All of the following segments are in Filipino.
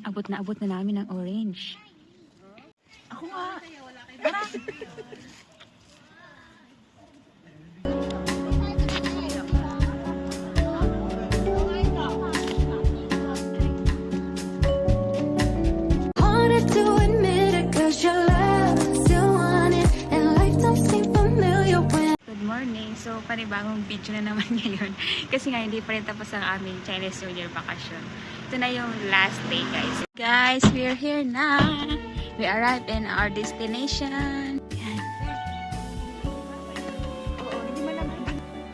Abot na namin ng orange. Ako nga. Tara. So, panibagong video na naman ngayon. Kasi nga, hindi pa rin tapos ang aming Chinese New Year vacation. Ito na yung last day, guys. Guys, we're here na. We arrived in our destination. Yan.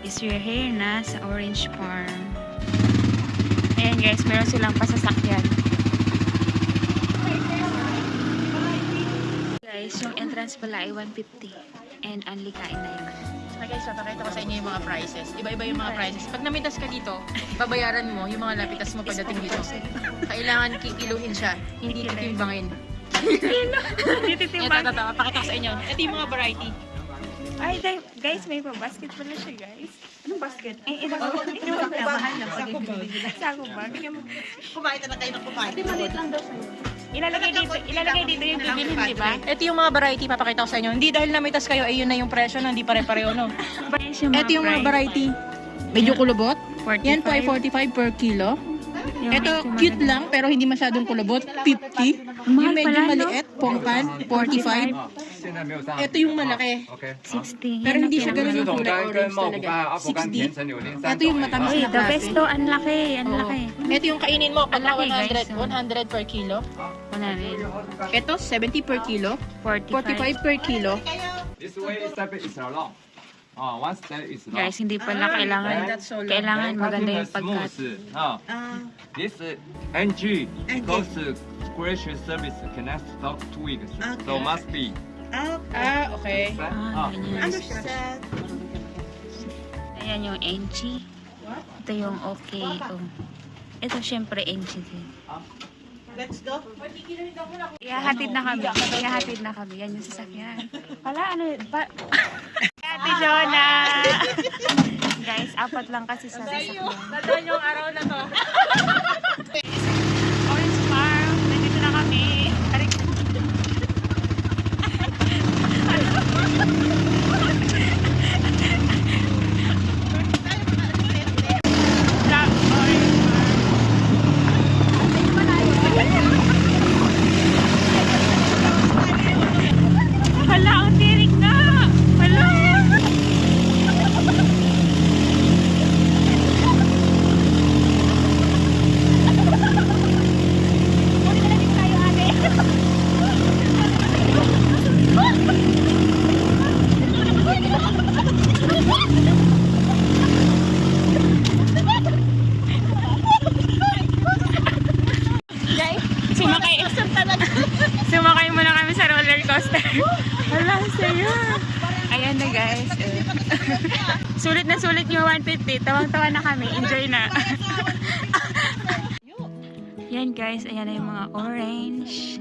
Is we're here na sa Orange Farm. Ayan, guys, meron silang pasasakyan. Guys, yung entrance pala ay 150. And only kain na yun. Okay guys, papakita ko sa inyo yung mga prices. Iba-iba yung mga prices. Pag namitas ka dito, babayaran mo yung mga lapitas mo pagdating dito. Kailangan kikiluhin siya, hindi titimbangin. Hindi titimbang. Ito, papakita ko sa inyo. Ito yung mga variety. Ay, guys, may pa-basket pala siya, guys. Anong basket? Eh, ito. Sako bag. Kumain na kayo ng kumain. Maliit lang daw sa'yo. Ilalagay dito yung bibilhin, di ba? Ito yung mga variety, papakita ko sa inyo. Hindi dahil namitas kayo, ay yun na yung presyo, no? Hindi pare-pareho, no? Ito yung mga variety. Medyo kulubot. Yan po ay 45 per kilo. Ito, cute lang, pero hindi masyadong kulubot. 50. Yung medyo maliit, pongkan, 45. Ito yung malaki. 60. Pero hindi siya ganun yung kulay orange talaga. 60. Ito yung matamis Uy, na the klase. best to. Ang laki. Ang laki. Ito yung kainin mo, pag Ang laki, 100, guys. 100 per kilo. 100. Ito, 70 per kilo. 45 per kilo. This way step is long. One step is long. Guys, hindi pala kailangan maganda yung pagkat. This NG goes to Croatian service connect stock 2 weeks. So must be. Okay. Ganyan. Understand. Ayan yung NG. Ito yung okay. Oh. Ito syempre NG din. Let's go. Ihahatid na kami. Yan yung sasakyan. Wala, ano, Ate Jonah! Guys, 4 lang kasi sa sasakyan. Nadaan yung araw na to. Orange Farm, nandito na kami. Hala, ang tirik na! Hala! Sumakay muna kami sa roller coaster. Hala, sayo. Ayan na guys. Sulit na sulit yung 150. Tawang-tawa na kami. Enjoy na. Yan guys. Ayan na yung mga orange.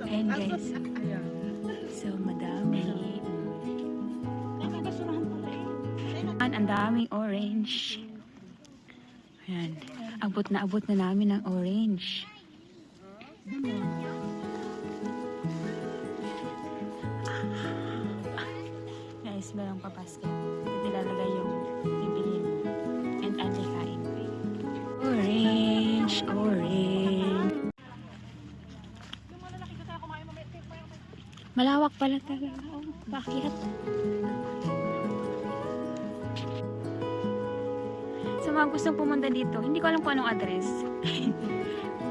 Ayan guys. So, madami. Ang daming orange. Ayan. Abot na namin ng orange. Guys, meron pa basket. Ito nilalagay yung bibilhin. And kain. Orange. Malawak pala talaga. Oh, bakit? Sa mga gustong pumunta dito, hindi ko alam kung anong address.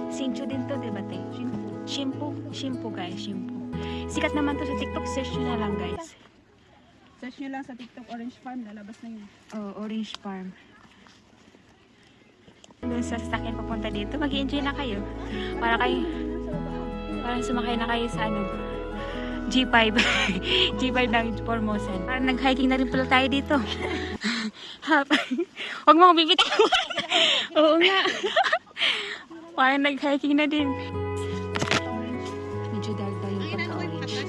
Sincho din to, diba te? Shimpo guys, Shimpo. Sikat naman to sa TikTok, search nyo na lang guys. Search nyo lang sa TikTok Orange Farm, lalabas na yun. Oh, Orange Farm. Doon sa sasakyan papunta dito, mag-enjoy na kayo. Parang sumakay na kayo sa ano, G5. G5 ng Formosan. Parang nag-hiking na rin pala tayo dito. Huwag mo akong bibitawan. Oo nga. Parang nag-hiking na din. Medyo dark daw yung pagka-orange.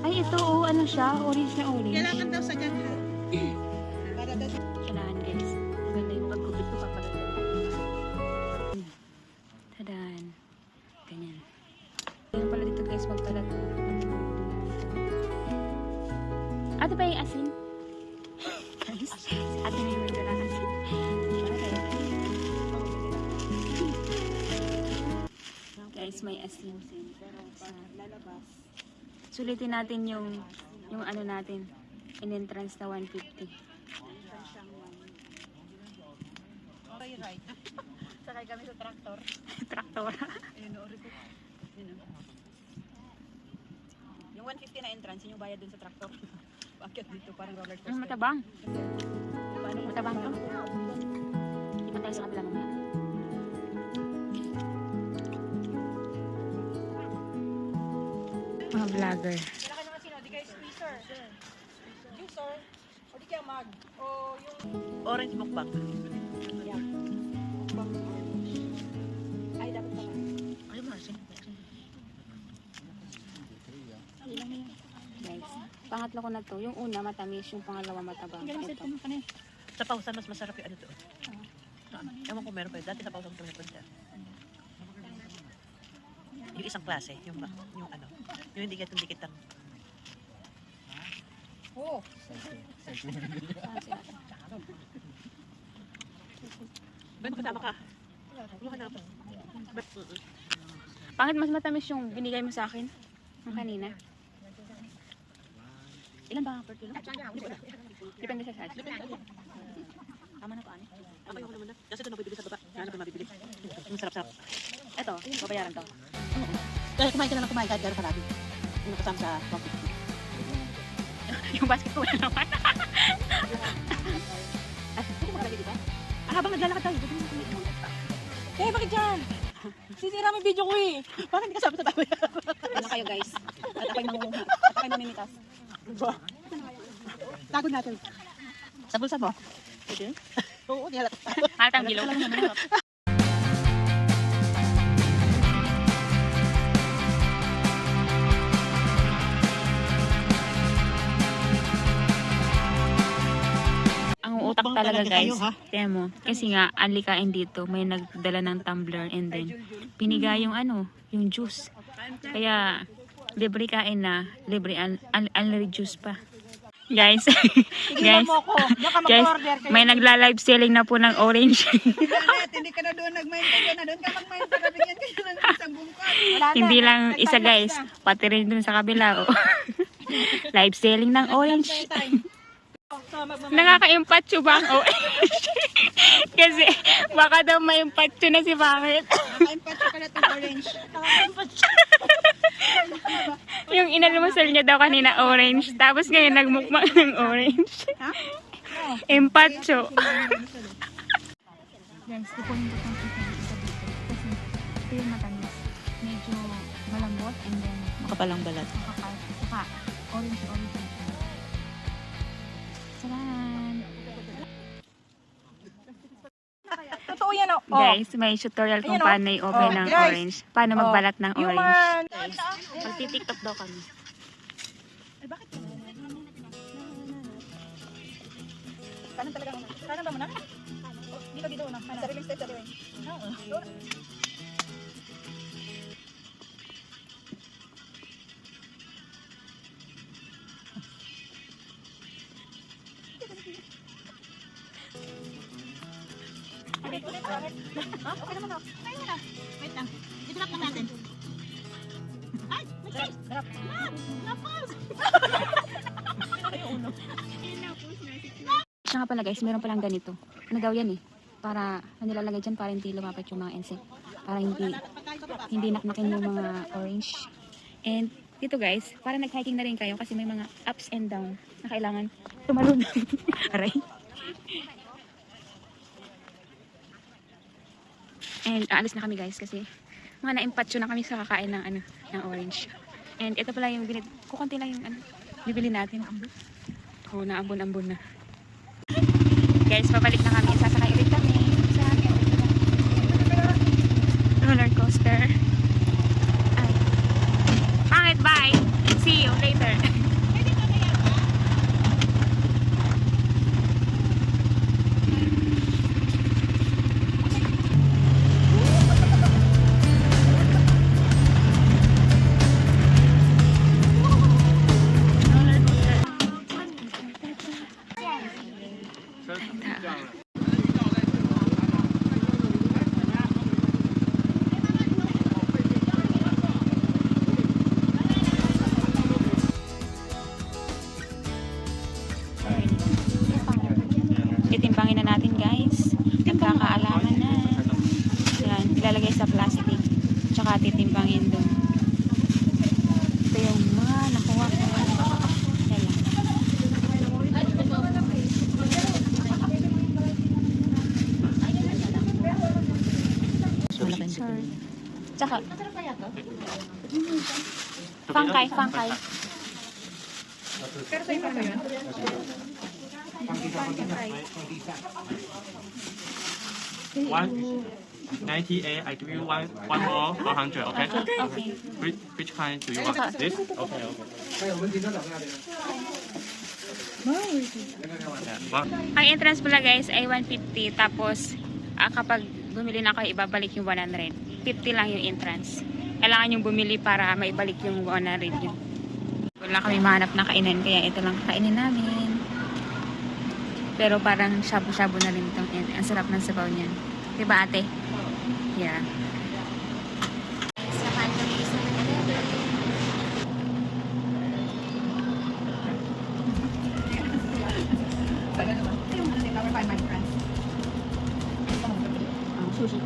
Ay, ito oh, ano siya? Orange na orange. Kailangan daw sa ganda. Para daw. Kailangan guys. Ganda yung pag-kubit ko papaganda. Ganun pala dito guys, magkalat. Ate pa yung asin? Guys, ate may window ng asin. Guys, may asin. Sa lalabas. Sulitin natin yung ano natin. In entrance na 150. Okay, right. Sakay kami sa traktor. Traktor. Ayun, orito. Yung 150 na entrance, yung bayad dun sa traktor. Bakit dito parang roller coaster? Matabang. Matabang to. Ipa tayo sa kabila mamaya. Mga vlogger. Wala ka naman sino, di kayo squeezer. Juicer. O di kaya mag. O yung... Orange mukbang. Yeah. Ay, dapat pala. Ay, masin. Guys, pangatlo ko na to. Yung una matamis, yung pangalawa matabang. Ito. Sa pausan, mas masarap yung ano to. Ewan ko meron pa yun. Dati sa pausan ko napunta. Yung isang klase, yung ano, yung hindi dikit ang... Oh! Ba't kasama ka? Wala ka na ako. Pangit mas matamis yung binigay mo sa akin. Yung kanina. Ilan ba per kilo? Depende sa size. Tama na po, ano? Ako yung naman na. Kasi ito mabibili sa baba. Ano ba mabibili? Masarap-sarap. Ito, babayaran to. Dahil kumain ka na lang kumain kahit gano'n karami. Yung nakasama sa 150. Yung basket ko wala naman. Habang naglalakad tayo. Eh, bakit dyan? Sisira mo yung video ko eh. Bakit hindi ka sabi sa tabi? Ano kayo guys? At ako'y mangunguha. At ako'y mamimitas. Tagod natin. Sa bulsa mo? Pwede? Oo, di halata. Halatang bilog. Ang utak talaga guys. Tingnan mo. Kasi nga, anlikain dito. May nagdala ng tumbler and then piniga yung ano, yung juice. Kaya, libre kain na. Libre, unlimited juice pa. Guys, guys, may nagla-live selling na po ng orange. Hindi ka na doon nag-mind na doon ka mag-mind para bigyan ka ng isang bungkal. Hindi lang isa guys, pati rin dun sa kabila. Oh. Live selling ng orange. Nakaka-impatyo ba ang orange? Kasi baka daw may impatyo na si Bakit. Naka-impatyo ka na itong orange. Yung inalmusal niya daw kanina orange, tapos ngayon nagmukbang ng orange. Impatyo. Guys, kukunin ko itong isa dito. Kasi ito yung matamis. Medyo malambot and then Makapalang balat. makapal. Saka orange. Saran! Totoo yan oh. Guys, may tutorial kung Ayan, oh. paano i-open ng guys. orange. Paano magbalat ng Yung orange. mga... Magti-tiktok daw kami. Kanan talaga muna. Kanan ba muna? Dito na. Sariling step, sariling. Oo. Okay naman ako. Kayo na. Wait lang. Itinap lang natin. Ay! Drop. Napos! Siya nga pala guys, meron palang ganito. Nagaw yan eh. Para, nilalagay dyan para hindi lumapit yung mga insect. Para hindi naknakin yung mga orange. And dito guys, para nag-hiking na rin kayo kasi may mga ups and down na kailangan tumalon. Aray. And aalis na kami guys kasi mga na-impatyo na kami sa kakain ng ano, ng orange. And ito pala yung kukunti lang yung ano, bibili natin. Oh, naambon-ambon na. Guys, pabalik na kami. Sasakay ulit kami sa roller coaster. Ay. Pangit, bye. See you later. bangin doon. Ito yung mga nakuha ko. Yan lang. Sorry. Tsaka, fangkay. Pero sa iba yun? 98, I give you one more 400, okay? okay. Which kind do you want? This? Okay. Ang entrance pala guys ay 150 tapos kapag bumili na kayo ibabalik yung 100. 50 lang yung entrance. Kailangan yung bumili para maibalik yung 100 yun. Wala kami mahanap na kainan kaya ito lang kainin namin. Pero parang shabu-shabu na rin itong ang sarap ng sabaw niyan. Diba ate? Yeah. Samahan kami isang sushi.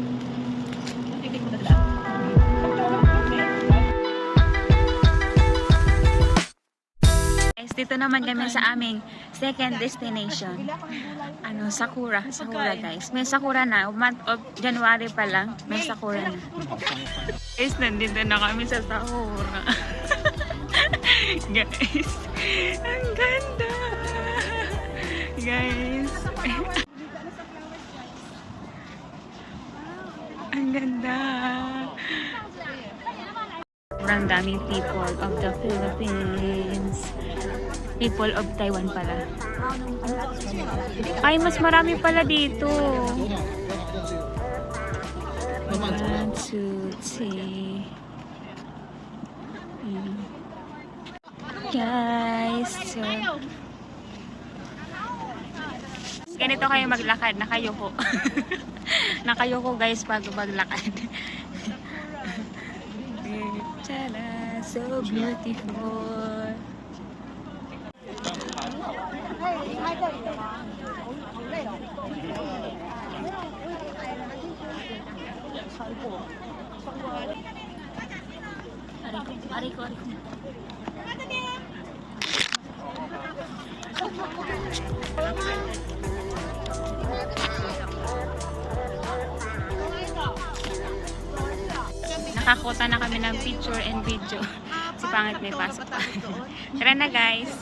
Guys, dito naman kami sa aming second destination. Sakura guys. May sakura na. Month of January pa lang, may sakura na. Guys, nandito na kami sa sakura. Guys, ang ganda. Guys. Ang ganda. Sobrang daming people of the Philippines. People of Taiwan pala. Ay, mas marami pala dito. 1, 2, 3. Guys, so ganito kayo maglakad, nakayoko. Nakayoko guys pag maglakad. Tada, so beautiful. Ariko. Nakakuta na kami ng picture and video. Si Pangit may pasok pa. Tara na guys.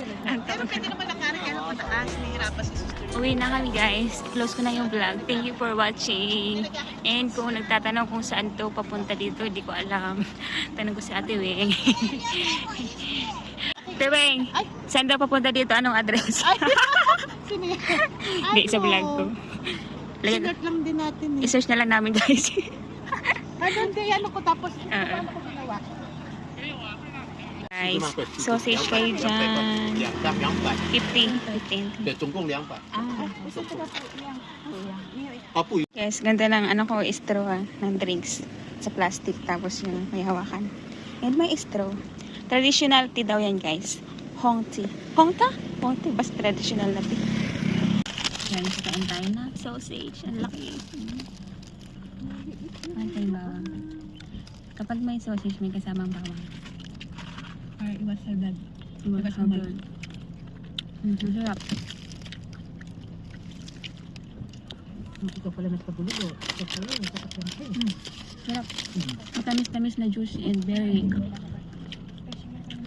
Uwi na kami guys. Close ko na yung vlog. Thank you for watching. And kung nagtatanong kung saan to papunta dito, hindi ko alam. Tanong ko si Ate Weng. Ate Weng, saan daw papunta dito? Anong address? Hindi, sa vlog ko. Sinet lang din natin eh. I-search na lang namin guys. Doon kaya ano ko tapos ano ko ginawa. Guys, sausage kayo dyan. 50. 对，总共200。 Guys, ganda ng ko, straw ng drinks sa plastic tapos yung may hawakan. And may straw. Traditional tea daw yan guys. Hong tea. Hong ta? Hong tea. Basta traditional na tea. Yan, sakain tayo na sausage. Ang laki. Antay bawang. Kapag may sausage, may kasamang bawang. Or iwas sagad. Iwas sagad. Masarap. Ikaw pala mas pagulugo. Sarap. Matamis-tamis na juicy and very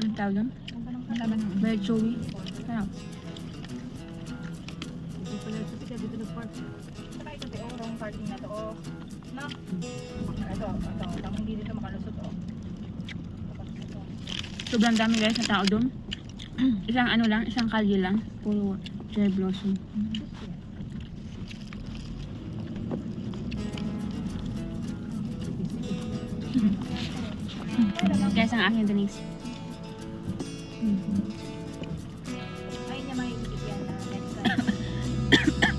ang tawag doon? Very chewy. Sarap. Parking na to. No? Ito, hindi dito makalusot oh. Sobrang dami guys na tao doon. Isang kalye lang. Puro cherry blossom. Guys, ang aking Denise. Ayun niya makikita yan na next time.